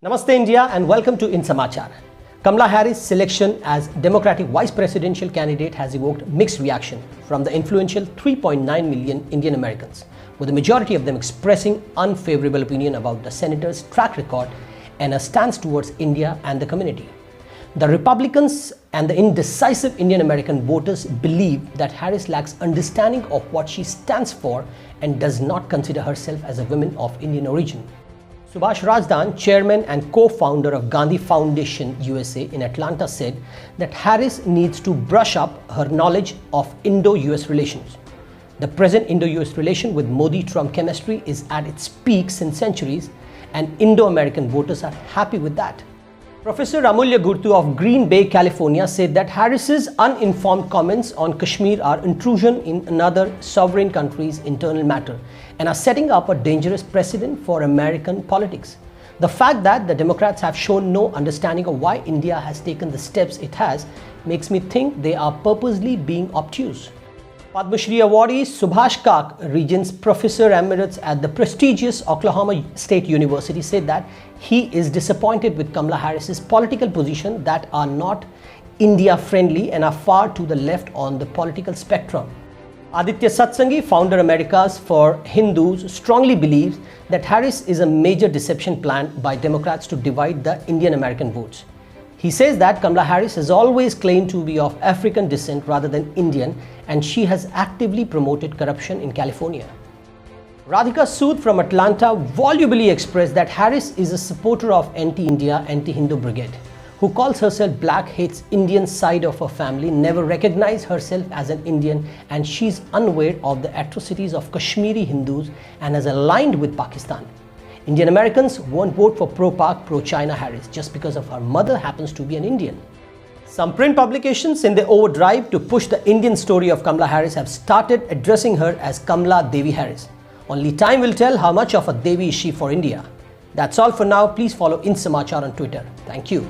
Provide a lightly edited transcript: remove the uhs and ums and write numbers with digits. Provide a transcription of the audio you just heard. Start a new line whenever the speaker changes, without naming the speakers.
Namaste India and welcome to In Samachar. Kamala Harris' selection as Democratic Vice Presidential candidate has evoked mixed reaction from the influential 3.9 million Indian Americans, with the majority of them expressing unfavorable opinion about the senator's track record and a stance towards India and the community. The Republicans and the indecisive Indian American voters believe that Harris lacks understanding of what she stands for and does not consider herself as a woman of Indian origin. Subhash Rajdan, chairman and co-founder of Gandhi Foundation USA in Atlanta, said that Harris needs to brush up her knowledge of Indo-US relations. The present Indo-US relation with Modi-Trump chemistry is at its peak since centuries, and Indo-American voters are happy with that. Professor Amulya Gurtu of Green Bay, California, said that Harris's uninformed comments on Kashmir are intrusion in another sovereign country's internal matter and are setting up a dangerous precedent for American politics. The fact that the Democrats have shown no understanding of why India has taken the steps it has makes me think they are purposely being obtuse. Padma Shri awardee Subhash Kak, Regents Professor Emeritus at the prestigious Oklahoma State University, said that he is disappointed with Kamala Harris's political position that are not India-friendly and are far to the left on the political spectrum. Aditya Satsangi, founder Americas for Hindus, strongly believes that Harris is a major deception planned by Democrats to divide the Indian American votes. He says that Kamala Harris has always claimed to be of African descent rather than Indian, and she has actively promoted corruption in California. Radhika Sood from Atlanta volubly expressed that Harris is a supporter of anti-India, anti-Hindu brigade, who calls herself black, hates Indian side of her family, never recognized herself as an Indian, and she's unaware of the atrocities of Kashmiri Hindus and has aligned with Pakistan. Indian Americans won't vote for pro-Pak, pro-China Harris just because of her mother happens to be an Indian. Some print publications, in their overdrive to push the Indian story of Kamala Harris, have started addressing her as Kamala Devi Harris. Only time will tell how much of a Devi is she for India. That's all for now. Please follow In Samachar on Twitter. Thank you.